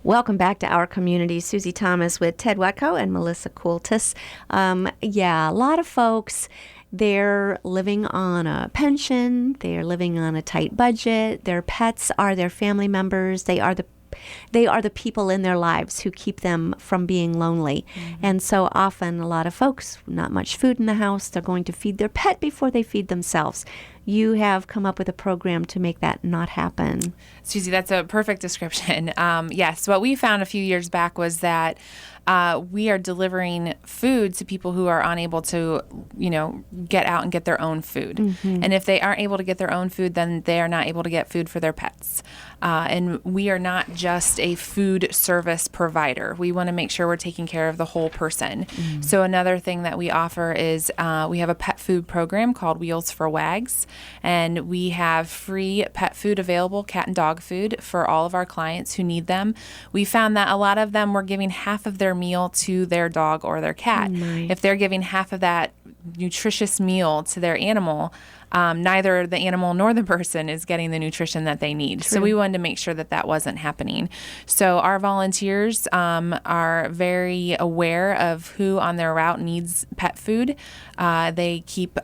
Welcome back to Our Community. Susie Thomas with Ted Watko and Melissa Coultis. A lot of folks, they're living on a pension. They're living on a tight budget. Their pets are their family members. They are the people in their lives who keep them from being lonely. And so often a lot of folks, not much food in the house, they're going to feed their pet before they feed themselves. You have come up with a program to make that not happen. Susie, that's a perfect description. Yes, what we found a few years back was that we are delivering food to people who are unable to, get out and get their own food. And if they aren't able to get their own food, then they are not able to get food for their pets. And we are not just a food service provider. We want to make sure we're taking care of the whole person. So another thing that we offer is we have a pet food program called Wheels for Wags. And we have free pet food available, cat and dog food, for all of our clients who need them. We found that a lot of them were giving half of their meal to their dog or their cat. If they're giving half of that nutritious meal to their animal, neither the animal nor the person is getting the nutrition that they need. So we wanted to make sure that that wasn't happening. So our volunteers are very aware of who on their route needs pet food. They keep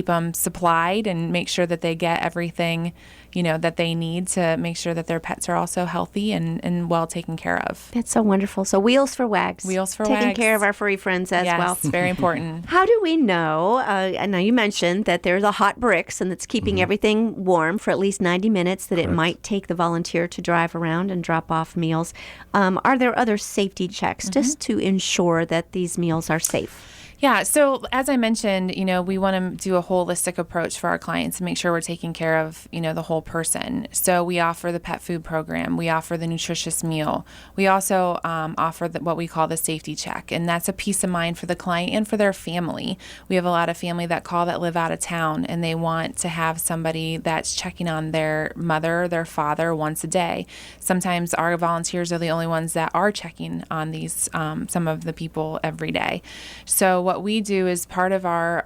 them supplied and make sure that they get everything that they need to make sure that their pets are also healthy and well taken care of. That's so wonderful. So Wheels for Wags. Wheels for Wags. Taking care of our furry friends as well. Yes, very important. How do we know, I know you mentioned that there's a hot bricks and it's keeping everything warm for at least 90 minutes, that it might take the volunteer to drive around and drop off meals. Are there other safety checks just to ensure that these meals are safe? Yeah. So as I mentioned, we want to do a holistic approach for our clients and make sure we're taking care of, the whole person. So we offer the pet food program. We offer the nutritious meal. We also offer what we call the safety check. And that's a peace of mind for the client and for their family. We have a lot of family that call that live out of town and they want to have somebody that's checking on their mother or their father once a day. Sometimes our volunteers are the only ones that are checking on these, some of the people every day. So what we do is part of our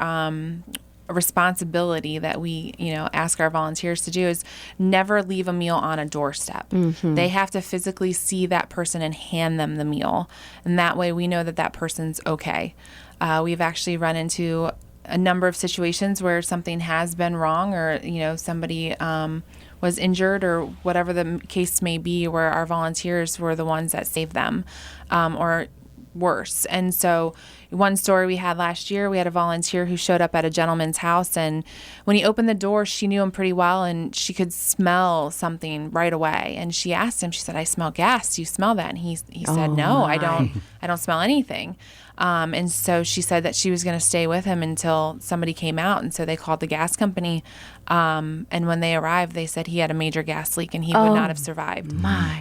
responsibility that we, ask our volunteers to do is never leave a meal on a doorstep. They have to physically see that person and hand them the meal. And that way we know that that person's okay. We've actually run into a number of situations where something has been wrong or, somebody was injured or whatever the case may be, where our volunteers were the ones that saved them or worse. And so one story we had last year, we had a volunteer who showed up at a gentleman's house, and when he opened the door, she knew him pretty well and she could smell something right away. And she asked him, she said, "I smell gas. Do you smell that?" And he said, "No, I don't smell anything." And so she said that she was going to stay with him until somebody came out. And so they called the gas company. And when they arrived, they said he had a major gas leak and he would not have survived.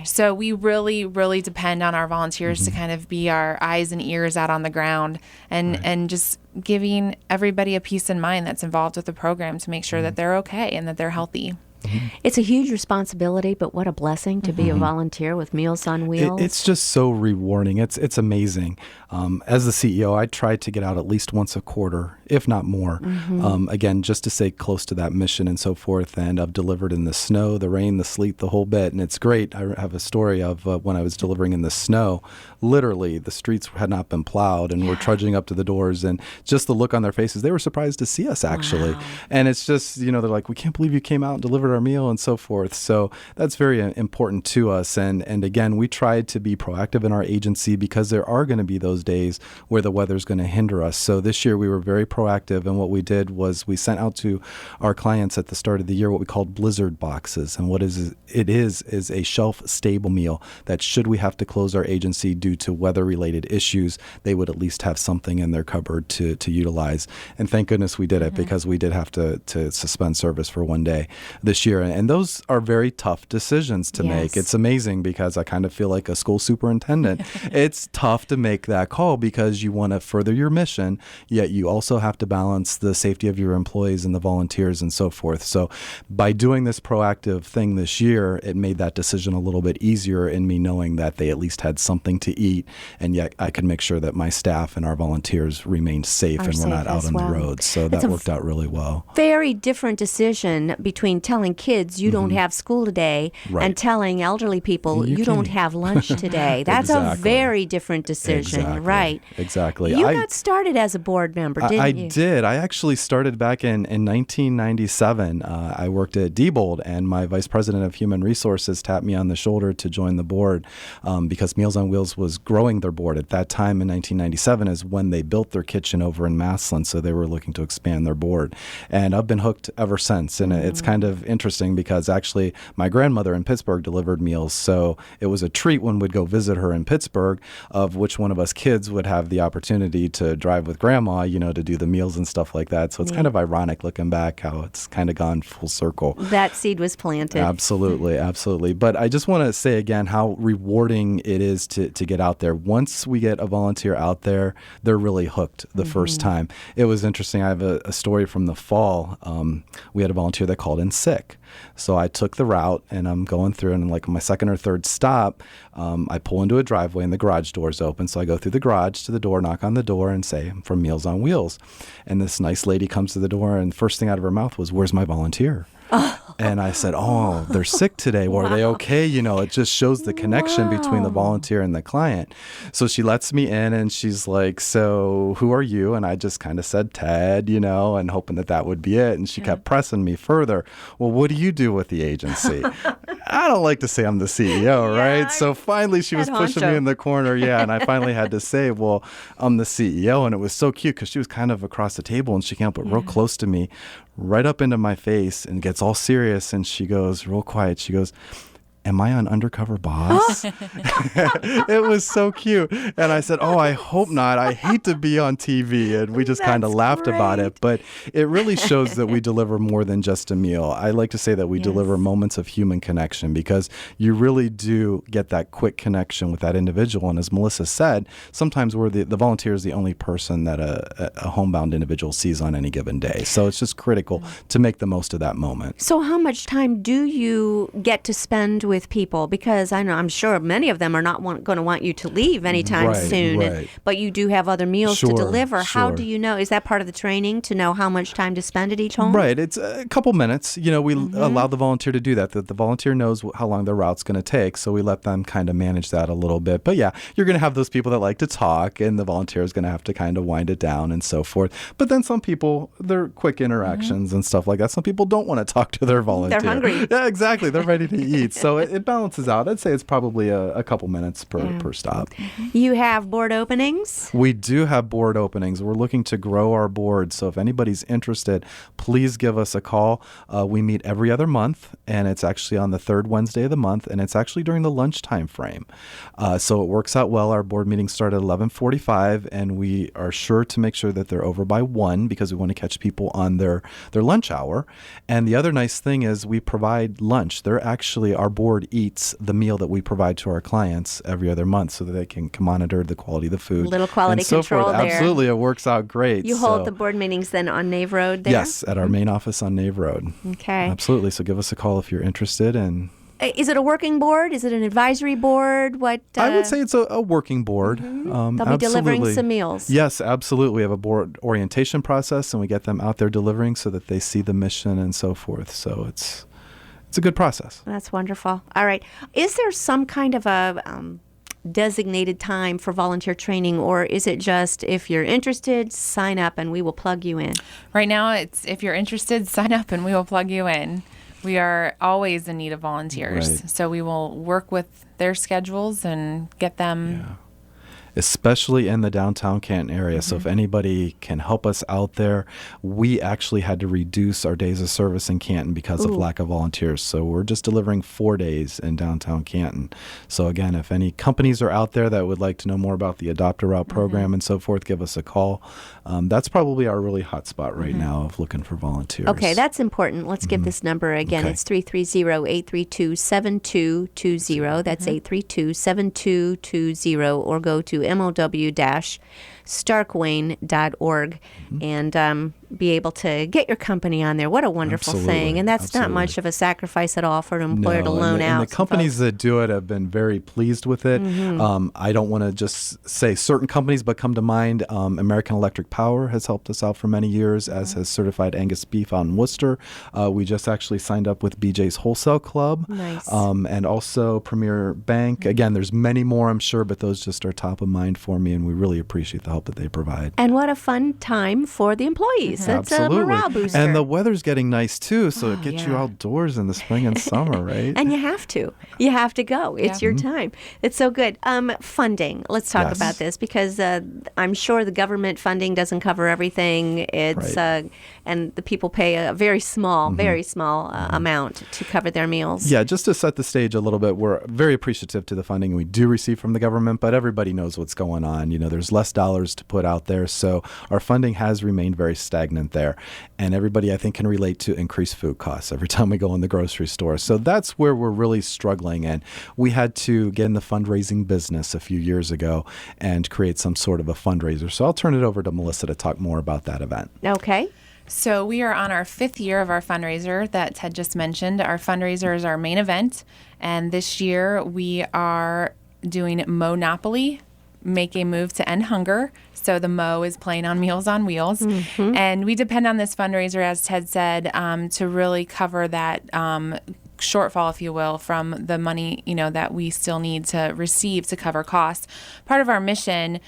So we really, really depend on our volunteers to kind of be our eyes and ears out on the ground and just giving everybody a peace of mind that's involved with the program to make sure that they're okay and that they're healthy. It's a huge responsibility, but what a blessing to be a volunteer with Meals on Wheels. It's just so rewarding. It's amazing. As the CEO, I try to get out at least once a quarter, if not more, again, just to stay close to that mission and so forth. And I've delivered in the snow, the rain, the sleet, the whole bit. And it's great. I have a story of when I was delivering in the snow, literally the streets had not been plowed and we're trudging up to the doors, and just the look on their faces, they were surprised to see us actually. And it's just, they're like, "We can't believe you came out and delivered our meal," and so forth. So that's very important to us. And again, we tried to be proactive in our agency because there are going to be those days where the weather's going to hinder us. So this year we were very proactive, and what we did was we sent out to our clients at the start of the year what we called blizzard boxes. And what it is a shelf-stable meal that should we have to close our agency due to weather-related issues, they would at least have something in their cupboard to utilize. And thank goodness we did it, because we did have to suspend service for one day this year. And those are very tough decisions to make. It's amazing because I kind of feel like a school superintendent. It's tough to make that call because you want to further your mission, yet you also have to balance the safety of your employees and the volunteers and so forth. So by doing this proactive thing this year, it made that decision a little bit easier in me knowing that they at least had something to eat, and yet I could make sure that my staff and our volunteers remained safe and we're not out on the roads. So that worked out really well. Very different decision between telling telling kids you don't have school today Right. and telling elderly people You you don't can- have lunch today. That's a Exactly. very different decision, Exactly. right? Exactly. You got started as a board member, didn't I you? did. I actually started back in 1997. I worked at Diebold, and my vice president of human resources tapped me on the shoulder to join the board because Meals on Wheels was growing their board. At that time in 1997 is when they built their kitchen over in Massillon, so they were looking to expand their board. And I've been hooked ever since. And it's kind of interesting because actually my grandmother in Pittsburgh delivered meals, so it was a treat when we'd go visit her in Pittsburgh of which one of us kids would have the opportunity to drive with grandma, to do the meals and stuff like that. So it's kind of ironic looking back how it's kind of gone full circle. That seed was planted. Absolutely, absolutely. But I just want to say again how rewarding it is to get out there. Once we get a volunteer out there, they're really hooked the first time. It was interesting. I have a story from the fall. We had a volunteer that called in sick. So I took the route and I'm going through, and like my second or third stop, I pull into a driveway and the garage door's open. So I go through the garage to the door, knock on the door and say, I'm from Meals on Wheels. And this nice lady comes to the door and first thing out of her mouth was, where's my volunteer? And I said, oh, they're sick today. Well, are they okay? It just shows the connection between the volunteer and the client. So she lets me in and she's like, so who are you? And I just kind of said Ted, and hoping that would be it. And she kept pressing me further. Well, what do you do with the agency? I don't like to say I'm the CEO, right? So finally she was Head pushing honcho. me in the corner. Yeah. And I finally had to say, well, I'm the CEO. And it was so cute because she was kind of across the table and she came up real close to me, right up into my face, and gets all serious. And she goes real quiet. She goes, am I on Undercover Boss? It was so cute. And I said, oh, I hope not. I hate to be on TV. And we just kind of That's laughed about great. it. But it really shows that we deliver more than just a meal. I like to say that we deliver moments of human connection because you really do get that quick connection with that individual. And as Melissa said, sometimes we're the volunteer is the only person that a homebound individual sees on any given day. So it's just critical to make the most of that moment. So how much time do you get to spend with people? Because I'm sure many of them are not going to want you to leave anytime Right, soon. right. But you do have other meals to Sure, deliver. How sure. do you know? Is that part of the training to know how much time to spend at each home? Right. It's a couple minutes. We allow the volunteer to do that. The volunteer knows how long the route's going to take. So we let them kind of manage that a little bit. But yeah, you're going to have those people that like to talk and the volunteer is going to have to kind of wind it down and so forth. But then some people, they're quick interactions and stuff like that. Some people don't want to talk to their volunteer. They're hungry. Yeah, exactly. They're ready to eat. So it balances out. I'd say it's probably a couple minutes per stop. You have board openings? We do have board openings. We're looking to grow our board. So if anybody's interested, please give us a call. We meet every other month, and it's actually on the third Wednesday of the month, and it's actually during the lunchtime frame. So it works out well. Our board meetings start at 11:45, and we are sure to make sure that they're over by 1 because we want to catch people on their lunch hour. And the other nice thing is we provide lunch. Our board eats the meal that we provide to our clients every other month so that they can monitor the quality of the food. Little quality and so control forth. there. Absolutely. It works out great. You hold the board meetings then on Nave Road there? Yes, at our main office on Nave Road. Okay. Absolutely. So give us a call if you're interested. And Is it a working board? Is it an advisory board? What? I would say it's a working board. They'll be delivering absolutely. some meals. Yes, absolutely. We have a board orientation process, and we get them out there delivering so that they see the mission and so forth. So it's a good process. That's wonderful. All right. Is there some kind of a designated time for volunteer training, or is it just if you're interested, sign up and we will plug you in? Right now, it's if you're interested, sign up and we will plug you in. We are always in need of volunteers. Right. So we will work with their schedules and get them. Especially in the downtown Canton area. So if anybody can help us out there, we actually had to reduce our days of service in Canton because of lack of volunteers. So we're just delivering 4 days in downtown Canton. So again, if any companies are out there that would like to know more about the Adopt a Route program and so forth, give us a call. That's probably our really hot spot right now of looking for volunteers. Okay, that's important. Let's give this number again. Okay. It's 330-832-7220. That's 832-7220, or go to mow-starkwayne.org. And be able to get your company on there. What a wonderful Absolutely. thing. And that's not much of a sacrifice at all for an employer to loan out. And the companies that do it have been very pleased with it. I don't want to just say certain companies, but come to mind, American Electric Power has helped us out for many years, as has Certified Angus Beef out in Worcester. We just actually signed up with BJ's Wholesale Club. Nice. And also Premier Bank. Again, there's many more, I'm sure, but those just are top of mind for me, and we really appreciate the help that they provide. And what a fun time for the employees. It's Absolutely. a morale booster. And the weather's getting nice too, so it gets you outdoors in the spring and summer, right? And you have to. You have to go. It's your time. It's so good. Funding. Let's talk Yes. about this, because I'm sure the government funding doesn't cover everything. It's and the people pay a very small, amount to cover their meals. Yeah, just to set the stage a little bit, we're very appreciative to the funding we do receive from the government, but everybody knows what's going on. You know, there's less dollars to put out there, so our funding has remained very stagnant there. And everybody, I think, can relate to increased food costs every time we go in the grocery store. So that's where we're really struggling. And we had to get in the fundraising business a few years ago and create some sort of a fundraiser. So I'll turn it over to Melissa to talk more about that event. Okay. So we are on our 5th year of our fundraiser that Ted just mentioned. Our fundraiser is our main event, and this year we are doing Monopoly, Make a Move to End Hunger. So the Mo is playing on Meals on Wheels. And we depend on this fundraiser, as Ted said, to really cover that shortfall, if you will, from the money, that we still need to receive to cover costs. Part of our mission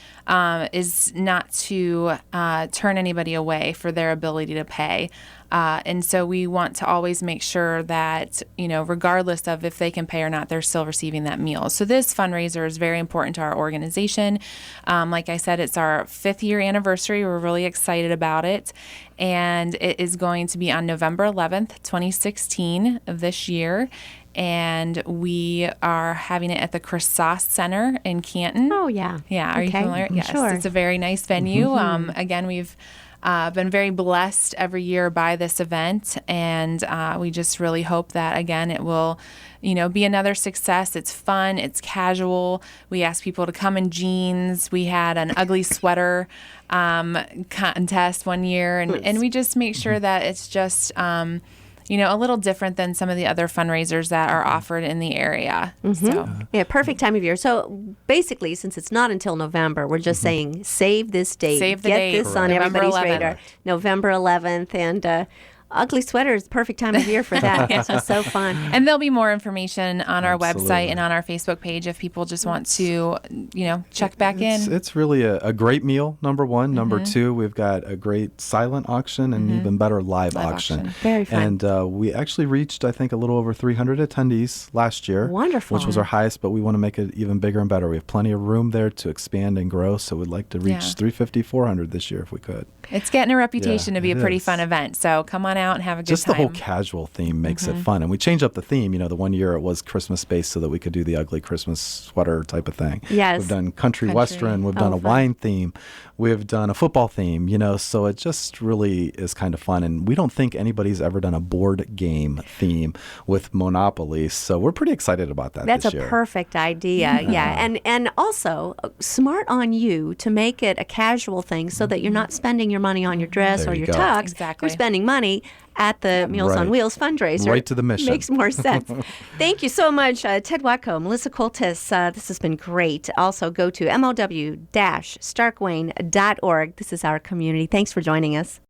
is not to turn anybody away for their ability to pay. And so we want to always make sure that, regardless of if they can pay or not, they're still receiving that meal. So this fundraiser is very important to our organization. Like I said, it's our 5th year anniversary. We're really excited about it. And it is going to be on November 11th, 2016 of this year. And we are having it at the Croissant Center in Canton. Oh, yeah. Yeah. Are you familiar? Yes. Sure. It's a very nice venue. Again, we've been very blessed every year by this event, and we just really hope that, again, it will, be another success. It's fun. It's casual. We ask people to come in jeans. We had an ugly sweater contest one year, and we just make sure that it's just a little different than some of the other fundraisers that are offered in the area. So. Yeah, perfect time of year. So basically, since it's not until November, we're just saying save this date. Save the Get date. this on November everybody's 11th. radar. November 11th. And ugly sweater is the perfect time of year for that. It's just so fun. And there'll be more information on our Absolutely. website and on our Facebook page if people just want to, check back in. It's really a great meal, number one. Number two, we've got a great silent auction and even better live auction. Very fun. And we actually reached, I think, a little over 300 attendees last year. Wonderful. Which was our highest, but we want to make it even bigger and better. We have plenty of room there to expand and grow, so we'd like to reach 350, 400 this year if we could. It's getting a reputation to be a it pretty is. fun event. So come on out and have a good Just time. the whole casual theme makes it fun. And we changed up the theme. The one year it was Christmas-based so that we could do the ugly Christmas sweater type of thing. Yes. We've done country western. We've done a fun. wine theme. We've done a football theme, so it just really is kind of fun. And we don't think anybody's ever done a board game theme with Monopoly. So we're pretty excited about that That's this a year. perfect idea. Yeah. And also smart on you to make it a casual thing so that you're not spending your money on your dress There or you your go. tux. Exactly. You're spending money at the Meals on Right. Wheels fundraiser. Right to the mission. Makes more sense. Thank you so much, Ted Watko, Melissa Coltis. This has been great. Also, go to mow-starkwane.org. This is our community. Thanks for joining us.